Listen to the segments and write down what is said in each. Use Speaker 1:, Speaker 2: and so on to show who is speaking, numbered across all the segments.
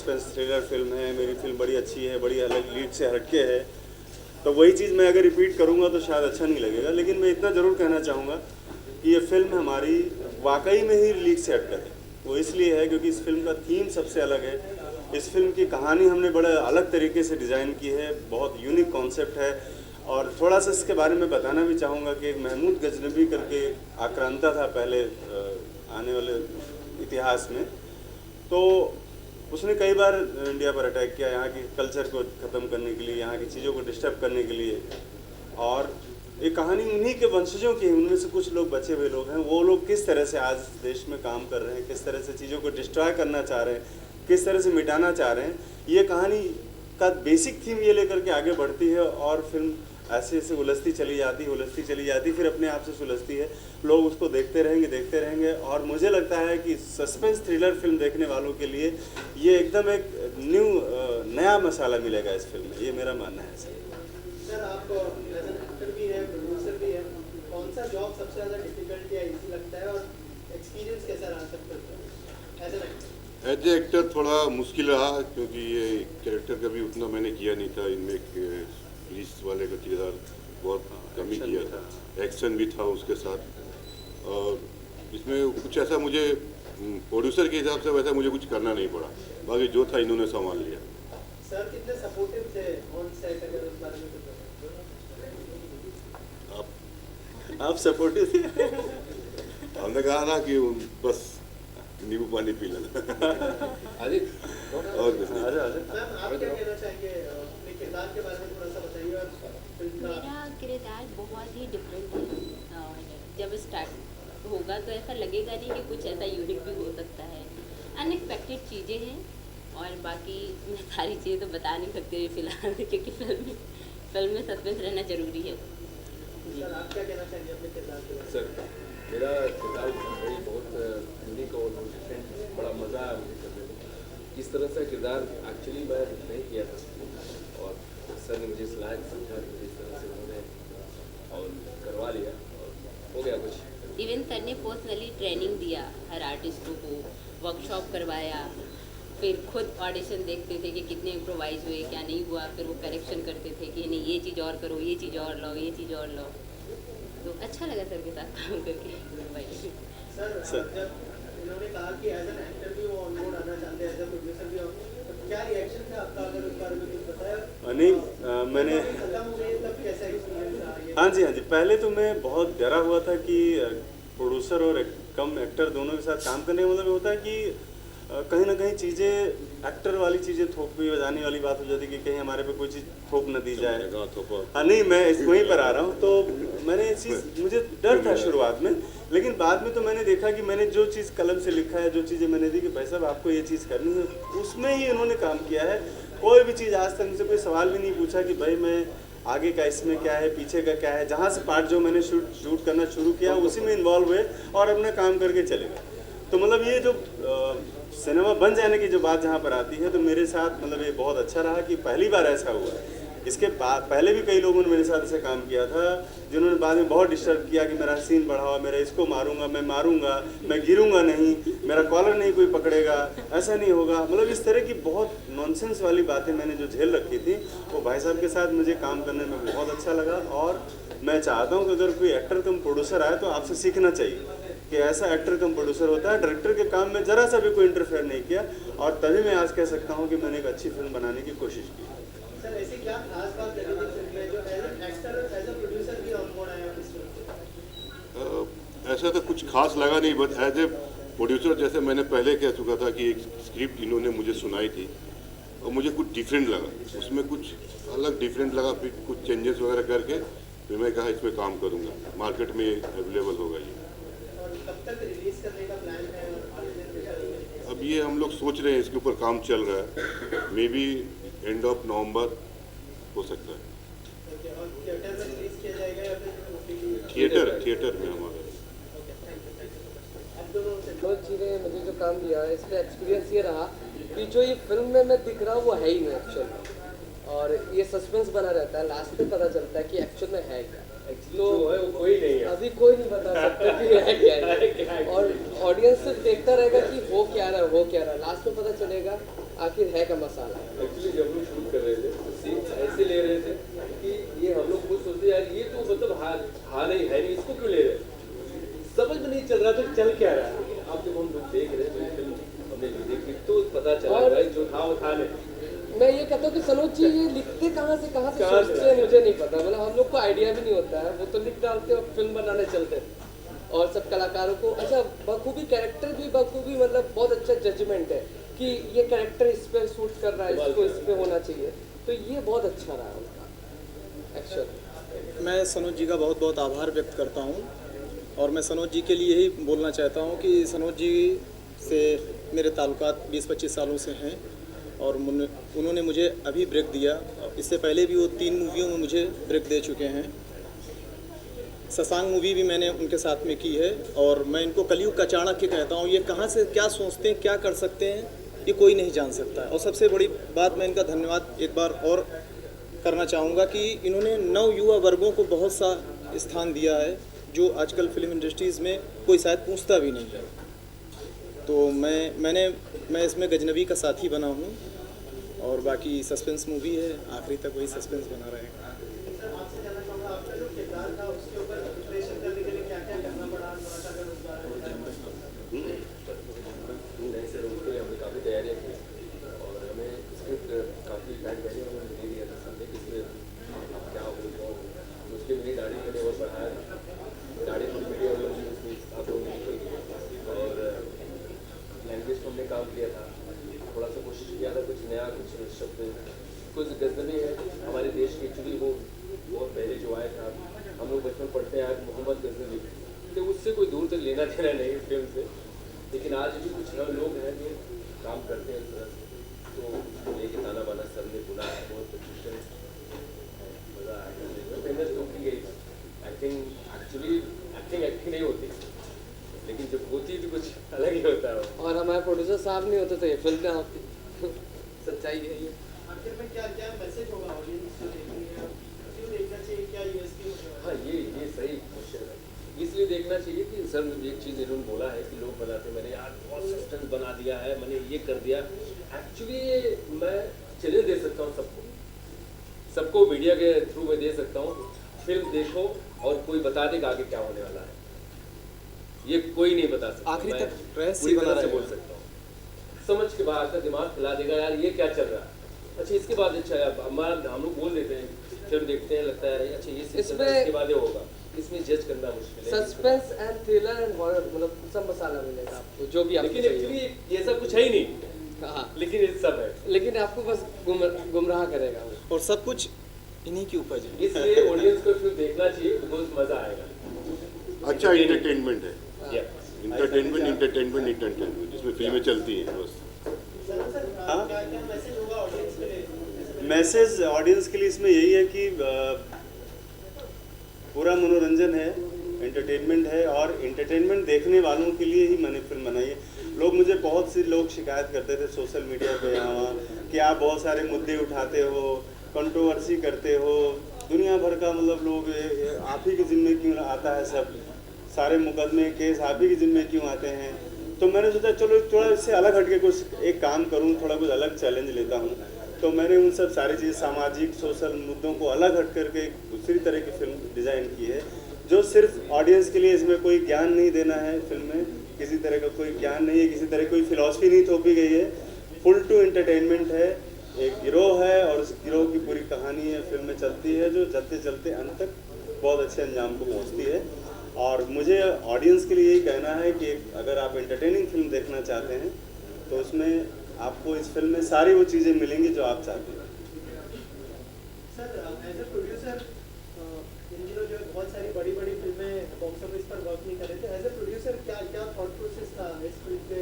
Speaker 1: Suspense thriller film है, मेरी film बड़ी अच्छी है, बड़ी अलग लीड से हटके है, तो वही चीज़ मैं अगर रिपीट करूँगा तो शायद अच्छा नहीं लगेगा। लेकिन मैं इतना ज़रूर कहना चाहूँगा कि ये फिल्म हमारी वाकई में ही लीड से हटकर है। वो इसलिए है क्योंकि इस फिल्म का थीम सबसे अलग है। इस फिल्म की कहानी हमने बड़ा अलग तरीके से डिज़ाइन की है, बहुत यूनिक कॉन्सेप्ट है। और थोड़ा सा इसके बारे में बताना भी चाहूँगा कि एक महमूद गजनबी करके आक्रांता था पहले आने वाले इतिहास में, तो उसने कई बार इंडिया पर अटैक किया, यहाँ की कल्चर को ख़त्म करने के लिए, यहाँ की चीज़ों को डिस्टर्ब करने के लिए। और ये कहानी उन्हीं के वंशजों की है, उनमें से कुछ लोग बचे हुए लोग हैं, वो लोग किस तरह से आज देश में काम कर रहे हैं, किस तरह से चीज़ों को डिस्ट्रॉय करना चाह रहे हैं, किस तरह से मिटाना चाह रहे हैं। ये कहानी का बेसिक थीम ये लेकर के आगे बढ़ती है और फिल्म ऐसे ऐसे उलझती चली जाती, फिर अपने आप से सुलझती है। लोग उसको देखते रहेंगे और मुझे लगता है कि सस्पेंस थ्रिलर फिल्म देखने वालों के लिए ये एकदम एक नया मसाला मिलेगा इस फिल्म में, ये मेरा मानना है।
Speaker 2: सर आप एज एन एक्टर भी है, प्रोड्यूसर भी है, कौन सा जॉब सबसे ज़्यादा डिफिकल्ट या इजी लगता है और एक्सपीरियंस कैसा रहा सबका as an actor?
Speaker 3: As a actor थोड़ा मुश्किल रहा क्योंकि ये कैरेक्टर कभी उतना मैंने किया नहीं था। इनमें पुलिस वाले का किरदार बहुत कम ही किया था, एक्शन भी था उसके साथ। और इसमें कुछ ऐसा मुझे प्रोड्यूसर के हिसाब से वैसा मुझे कुछ करना नहीं पड़ा, बाकी जो था इन्होंने संभाल लिया।
Speaker 2: सर कितने सपोर्टिव थे ऑन सेट, अगर उस बारे में कुछ
Speaker 1: आप सपोर्टिव थे?
Speaker 3: हमने कहा ना कि बस नींबू पानी पी लेना। और कुछ नहीं।
Speaker 2: मैम आप क्या कहना चाहेंगे अपने किरदार के बारे में, थोड़ा सा बताइए। और
Speaker 4: मेरा किरदार बहुत ही डिफरेंट है और जब स्टार्ट होगा तो ऐसा लगेगा नहीं कि कुछ ऐसा यूनिक भी हो सकता है। अनएक्सपेक्टेड चीज़ें हैं और बाकी मैं सारी चीज़ें तो बता नहीं सकती फिलहाल, क्योंकि फिल्म में सस्पेंस रहना ज़रूरी है।
Speaker 2: सर आप क्या कहना चाहेंगे अपने किरदार के बारे में?
Speaker 5: सर मेरा किरदार भाई बहुत यूनिक और डिफरेंट, बड़ा मज़ा आया मुझे करने में। इस तरह से किरदार एक्चुअली मैं नहीं किया था और सर ने मुझे सलाह समझा कि इस तरह से उन्होंने और करवा लिया और हो गया कुछ।
Speaker 4: इवन सर ने पर्सनली ट्रेनिंग दिया हर आर्टिस्टों को, वर्कशॉप करवाया, फिर खुद ऑडिशन देखते थे कि कितने इम्प्रोवाइज हुए, क्या नहीं हुआ, फिर वो करेक्शन करते थे कि नहीं ये चीज़ और करो, ये चीज़ और लाओ, ये चीज़ और लाओ। तो अच्छा लगा सर के साथ काम करके।
Speaker 2: सर जब इन्होंने कहा कि एज एन एक्टर भी वो ऑन बोर्ड आना चाहते हैं, एज ए प्रोड्यूसर भी, तो क्या रिएक्शन था आपका, अगर उस बारे में कुछ बताया?
Speaker 1: नहीं मैंने
Speaker 2: खत्म हुए तब कैसा एक्सपीरियंस रहा?
Speaker 1: हाँ जी, पहले तो मैं बहुत डरा हुआ था कि प्रोड्यूसर और कम एक्टर दोनों के साथ काम करने का मतलब होता है कि कहीं ना कहीं चीज़ें एक्टर वाली चीज़ें थोपी बजाने वाली बात हो जाती है कि कहीं हमारे पे कोई चीज़ थोप न दी जाए। हाँ नहीं, मैं वहीं पर आ रहा हूँ। तो मैंने ये चीज़, मुझे डर था शुरुआत में, लेकिन बाद में तो मैंने देखा कि मैंने जो चीज़ कलम से लिखा है, जो चीज़ें मैंने दी कि भाई साहब आपको ये चीज़ करनी है, उसमें ही इन्होंने काम किया है। कोई भी चीज़ आज तक मुझसे कोई सवाल भी नहीं पूछा कि भाई मैं आगे का इसमें क्या है, पीछे का क्या है। जहाँ से पार्ट जो मैंने शूट करना शुरू किया उसी में इन्वॉल्व हुए और अपना काम करके चले गए। तो मतलब ये जो सिनेमा बन जाने की जो बात जहाँ पर आती है, तो मेरे साथ मतलब ये बहुत अच्छा रहा कि पहली बार ऐसा हुआ। इसके बाद पहले भी कई लोगों ने मेरे साथ ऐसे काम किया था जिन्होंने बाद में बहुत डिस्टर्ब किया कि मेरा सीन बढ़ाओ, मेरा इसको मारूंगा, मैं मारूंगा, मैं गिरूंगा नहीं, मेरा कॉलर नहीं कोई पकड़ेगा, ऐसा नहीं होगा। मतलब इस तरह की बहुत नॉनसेंस वाली बातें मैंने जो झेल रखी थी, वो भाई साहब के साथ मुझे काम करने में बहुत अच्छा लगा। और मैं चाहता हूँ कि अगर कोई एक्टर कम प्रोड्यूसर आए तो आपसे सीखना चाहिए कि ऐसा एक्टर कम प्रोड्यूसर होता है। डायरेक्टर के काम में ज़रा सा भी कोई इंटरफेयर नहीं किया और तभी मैं आज कह सकता हूँ कि मैंने एक अच्छी फिल्म बनाने की कोशिश की।
Speaker 2: सर ऐसी क्या खास बात लगी थी फिल्म में जो as an actor, as a producer भी ऑन बोर्ड आया इस फिल्म से?
Speaker 3: ऐसा तो कुछ खास लगा नहीं, बट एज ए प्रोड्यूसर जैसे मैंने पहले कह चुका था कि एक स्क्रिप्ट इन्होंने मुझे सुनाई थी और मुझे कुछ डिफरेंट लगा, उसमें कुछ अलग डिफरेंट लगा, फिर कुछ चेंजेस वगैरह करके फिर मैं कहा इसमें काम करूँगा, मार्केट में अवेलेबल होगा ये।
Speaker 2: और कब तक रिलीज करने का प्लान है?
Speaker 3: अब ये हम लोग सोच रहे हैं, इसके ऊपर काम चल रहा है, may be end of November हो सकता है।
Speaker 2: और थिएटर में रिलीज किया जाएगा या फिर
Speaker 3: थिएटर में हमारा।
Speaker 6: दो चीज़ें मुझे जो काम दिया है इसमें एक्सपीरियंस ये रहा कि जो ये फिल्म में मैं दिख रहा हूँ वो है ही नहीं एक्चुअल, और ये सस्पेंस बना रहता है, लास्ट में पता चलता है कि एक्चुअल में है क्या। तो
Speaker 5: है वो कोई नहीं है,
Speaker 6: अभी कोई नहीं बता सकता कि है क्या है, और ऑडियंस सिर्फ देखता रहेगा कि हो क्या रहा है, लास्ट में पता चलेगा आखिर है का मसाला।
Speaker 5: एक्चुअली जब लोग शूट कर रहे थे तो सीन्स ऐसे ले रहे थे कि ये हम लोग खुद सोचते यार ये तो मतलब हाँ नहीं है नहीं, इसको क्यों ले रहे हैं? समझ में नहीं चल रहा था चल क्या रहा है। अब जब हम लोग देख रहे हैं तो फिल्म हमने देखी तो पता चला भाई जो था वो था नहीं।
Speaker 6: मैं ये कहता हूँ कि सनोज जी ये लिखते कहाँ से सोचते हैं मुझे नहीं पता, मतलब हम लोग को आइडिया भी नहीं होता है, वो तो लिख डालते और फिल्म बनाने चलते हैं। और सब कलाकारों को अच्छा बखूबी कैरेक्टर भी बखूबी, मतलब बहुत अच्छा जजमेंट है कि ये कैरेक्टर इस पे सूट कर रहा है, इसको इस पे होना चाहिए, तो ये बहुत अच्छा रहा उनका एक्शन।
Speaker 7: मैं सनोज जी का बहुत बहुत आभार व्यक्त करता हूँ और मैं सनोज जी के लिए यही बोलना चाहता हूँ कि सनोज जी से मेरे ताल्लुकात 20-25 सालों से हैं और उन्होंने मुझे अभी ब्रेक दिया, इससे पहले भी वो 3 मूवियों में मुझे ब्रेक दे चुके हैं। ससांग मूवी भी मैंने उनके साथ में की है और मैं इनको कलयुग का चाणक्य कहता हूँ। ये कहाँ से क्या सोचते हैं, क्या कर सकते हैं, ये कोई नहीं जान सकता है। और सबसे बड़ी बात मैं इनका धन्यवाद एक बार और करना चाहूँगा कि इन्होंने नव युवा वर्गों को बहुत सा स्थान दिया है जो आजकल फिल्म इंडस्ट्रीज़ में कोई शायद पूछता भी नहीं है। तो मैं इसमें गजनबी का साथी बना हूँ और बाकी सस्पेंस मूवी है, आखिरी तक वही सस्पेंस बना रहेगा।
Speaker 2: सर आपसे जानना चाहूँगा आपका जो किरदार था उसके ऊपर प्रिपरेशन करने के लिए क्या क्या करना पड़ा, थोड़ा सा अगर उस बारे में बताएं।
Speaker 5: नहीं सर उसके लिए हमने काफ़ी तैयारियाँ की और हमें स्क्रिप्ट काफ़ी टाइम पहले उन्होंने दे दिया था सामने कि इसमें क्या हो उसके मेरी दाढ़ी मैंने और बढ़ाया, दाढ़ी थोड़ी मेरी और लंबी उसमें आप लोगों ने निकल गई और लैंग्वेज पर हमने काम किया था, थोड़ा सा कोशिश किया था कुछ नया, कुछ शब्द कुछ गजनबी है हमारे देश की। एक्चुअली वो बहुत पहले जो आया था, हम लोग बचपन पढ़ते हैं आज मोहम्मद गजनबी, तो उससे कोई दूर तक लेना देना नहीं फिल्म से, लेकिन आज भी कुछ लोग हैं जो काम करते हैं इस तरह से, तो उसको लेके ताना बाना सर ने बुना है, बहुत प्रोफेशनल मज़ा आया। मेहनत तो की गई, एक्चुअली एक्टिंग नहीं होती, लेकिन जब होती तो कुछ अलग ही होता है।
Speaker 6: और हमारे प्रोड्यूसर साहब नहीं होते तो ये फिल्म ना होती। सच्चाई है ये।
Speaker 2: आखिर में क्या क्या मैसेज होगा ऑडियंस को देखेंगे, क्यों देखना चाहिए, क्या यूएसपी होगा?
Speaker 5: हाँ ये सही क्वेश्चन है, इसलिए देखना चाहिए कि सर एक चीज़ इन्होंने बोला है कि लोग बनाते मैंने यार बहुत सस्पेंस बना दिया है, मैंने ये कर दिया। एक्चुअली मैं चैलेंज दे सकता हूँ सबको मीडिया के थ्रू में दे सकता हूँ, फिल्म देखो और कोई बता देगा आगे क्या होने वाला है, ये कोई नहीं बता सकता।
Speaker 7: आखिरी
Speaker 5: मैं
Speaker 7: तक रहस्य
Speaker 5: पूरी
Speaker 7: बना
Speaker 5: तरह से
Speaker 7: रहेगा।
Speaker 5: बोल सकता हूँ, समझ के बाद आपका दिमाग खिला देगा यार ये क्या चल रहा है। अच्छा इसके बाद अच्छा हम लोग बोल देते हैं, फिल्म देखते हैं लगता है अच्छा ये इसके बाद ये होगा, इसमें जज करना मुश्किल है।
Speaker 6: Suspense and thriller and horror मतलब सब मसाला मिलेगा आपको जो भी आपको
Speaker 5: लेकिन
Speaker 6: चाहिए।
Speaker 5: एक्चुअली ये सब कुछ है ही नहीं,
Speaker 6: हाँ,
Speaker 5: लेकिन ये सब है,
Speaker 6: लेकिन आपको बस गुमराह करेगा वो।
Speaker 7: और सब कुछ इन्हीं की उपज है।
Speaker 5: इसलिए ऑडियंस को फिल्म देखना चाहिए, बहुत मजा आएगा।
Speaker 3: अच्छा इंटरटेनमेंट है,
Speaker 5: या
Speaker 3: इंटरटेनमेंट जिसमें फिल्में चलती हैं बस।
Speaker 2: सर
Speaker 1: हाँ?
Speaker 2: क्या क्या मैसेज होगा ऑडियंस के लिए?
Speaker 1: मैसेज ऑडियंस के लिए इसमें यही है कि पूरा मनोरंजन है, एंटरटेनमेंट है और एंटरटेनमेंट देखने वालों के लिए ही मैंने फिल्म बनाई है। लोग मुझे बहुत से लोग शिकायत करते थे सोशल मीडिया पे यहाँ वहाँ कि आप बहुत सारे मुद्दे उठाते हो, कंट्रोवर्सी करते हो, दुनिया भर का मतलब लोग आप ही के जिम्मे क्यों आता है, सब सारे मुकदमे केस आप ही के जिम्मे क्यों आते हैं। तो मैंने सोचा चलो थोड़ा इससे अलग हटके कुछ एक काम करूँ, थोड़ा कुछ अलग चैलेंज लेता हूँ। तो मैंने उन सब सारी चीज़ सामाजिक सोशल मुद्दों को अलग हट करके दूसरी तरह की फिल्म डिज़ाइन की है, जो सिर्फ ऑडियंस के लिए, इसमें कोई ज्ञान नहीं देना है, फिल्म में किसी तरह का कोई ज्ञान नहीं है, किसी तरह कोई फिलॉसफी नहीं थोपी गई है, फुल टू एंटरटेनमेंट है। एक गिरोह है और उस गिरोह की पूरी कहानी है फिल्म में चलती है, जो चलते चलते अंत तक बहुत अच्छे अंजाम को पहुँचती है। और मुझे ऑडियंस के लिए यही कहना है कि अगर आप एंटरटेनिंग फिल्म देखना चाहते हैं तो उसमें आपको इस फिल्म में सारी वो चीज़ें मिलेंगी जो आप चाहते हैं।
Speaker 2: सर एज ए प्रोड्यूसर इन दिनों जो है बहुत सारी बड़ी बड़ी फिल्में बॉक्स ऑफिस पर वर्क नहीं कर रहे थे, एज ए प्रोड्यूसर क्या थॉट प्रोसेस था इस फिल्म के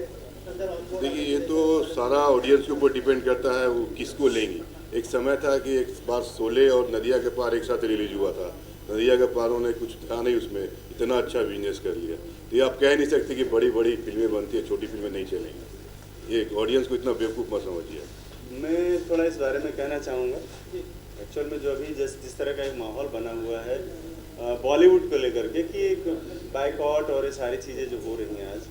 Speaker 2: अंदर ऑन बोर्ड?
Speaker 3: देखिए ये तो सारा ऑडियंस के ऊपर डिपेंड करता है वो किसको लेंगी। एक समय था कि एक बार शोले और नदिया के पार एक साथ रिलीज हुआ था, नदिया के पार उन्होंने कुछ था नहीं, उसमें इतना अच्छा बिजनेस कर लिया। तो ये आप कह नहीं सकते कि बड़ी बड़ी फिल्में बनती है छोटी फिल्में नहीं चलेंगी। ये ऑडियंस को इतना बेवकूफ़ मत समझिए।
Speaker 1: मैं थोड़ा इस बारे में कहना चाहूँगा, एक्चुअल में जो अभी जिस तरह का एक माहौल बना हुआ है बॉलीवुड को लेकर के कि एक बाइकआउट और ये सारी चीज़ें जो हो रही हैं आज,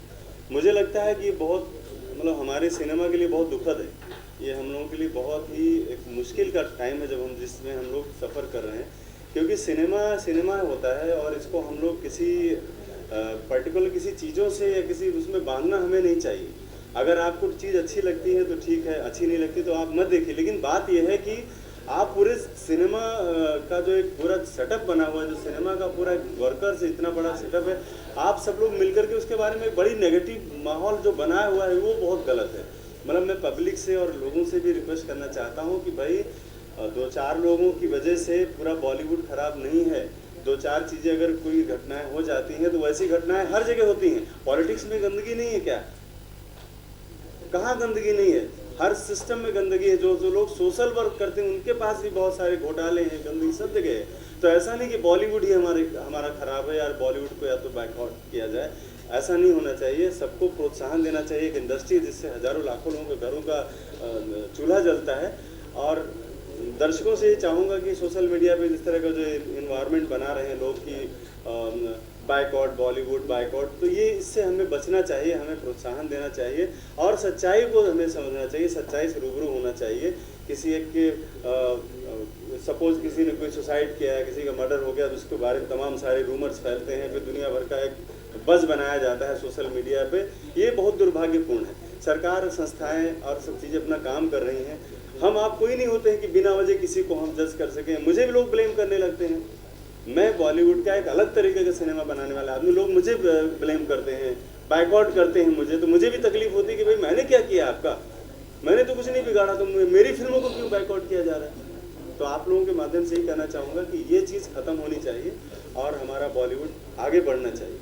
Speaker 1: मुझे लगता है कि बहुत मतलब हमारे सिनेमा के लिए बहुत दुखद है। ये हम लोगों के लिए बहुत ही एक मुश्किल का टाइम है जब हम जिसमें हम लोग सफ़र कर रहे हैं, क्योंकि सिनेमा होता है और इसको हम लोग किसी पर्टिकुलर किसी चीज़ों से या किसी उसमें बांधना हमें नहीं चाहिए। अगर आपको चीज़ अच्छी लगती है तो ठीक है, अच्छी नहीं लगती तो आप मत देखिए, लेकिन बात यह है कि आप पूरे सिनेमा का जो एक पूरा सेटअप बना हुआ है, जो सिनेमा का पूरा वर्कर्स इतना बड़ा सेटअप है, आप सब लोग मिलकर के उसके बारे में बड़ी नेगेटिव माहौल जो बनाया हुआ है वो बहुत गलत है। मतलब मैं पब्लिक से और लोगों से भी रिक्वेस्ट करना चाहता हूँ कि भाई 2-4 लोगों की वजह से पूरा बॉलीवुड खराब नहीं है। 2-4 चीज़ें अगर कोई घटनाएं हो जाती हैं तो वैसी घटनाएं हर जगह होती हैं। पॉलिटिक्स में गंदगी नहीं है क्या? कहाँ गंदगी नहीं है? हर सिस्टम में गंदगी है। जो लोग सोशल वर्क करते हैं उनके पास भी बहुत सारे घोटाले हैं, गंदगी सब जगह है। तो ऐसा नहीं कि बॉलीवुड ही हमारा खराब है यार, बॉलीवुड को या तो बायकॉट किया जाए, ऐसा नहीं होना चाहिए। सबको प्रोत्साहन देना चाहिए। एक इंडस्ट्री जिससे हज़ारों लाखों लोगों के घरों का चूल्हा जलता है। और दर्शकों से ये चाहूँगा कि सोशल मीडिया पे जिस तरह का जो इन्वायरमेंट बना रहे हैं लोग कि बायकॉट, बॉलीवुड बायकॉट, तो ये इससे हमें बचना चाहिए, हमें प्रोत्साहन देना चाहिए और सच्चाई को हमें समझना चाहिए, सच्चाई से रूबरू होना चाहिए। किसी एक के सपोज किसी ने कोई सुसाइड किया है, किसी का मर्डर हो गया तो उसके बारे में तमाम सारे रूमर्स फैलते हैं, फिर दुनिया भर का एक बज़ बनाया जाता है सोशल मीडिया पे। ये बहुत दुर्भाग्यपूर्ण है। सरकार, संस्थाएं और सब चीज़ें अपना काम कर रही हैं। हम आप कोई नहीं होते हैं कि बिना वजह किसी को हम जज कर सकें। मुझे भी लोग ब्लेम करने लगते हैं। मैं बॉलीवुड का एक अलग तरीके का सिनेमा बनाने वाला आदमी, लोग मुझे ब्लेम करते हैं, बायकॉट करते हैं मुझे, तो मुझे भी तकलीफ होती है कि भाई मैंने क्या किया आपका? मैंने तो कुछ नहीं बिगाड़ा, तो मेरी फिल्मों को क्यों बायकॉट किया जा रहा है? तो आप लोगों के माध्यम से ही कहना चाहूँगा कि ये चीज़ ख़त्म होनी चाहिए और हमारा बॉलीवुड आगे बढ़ना चाहिए।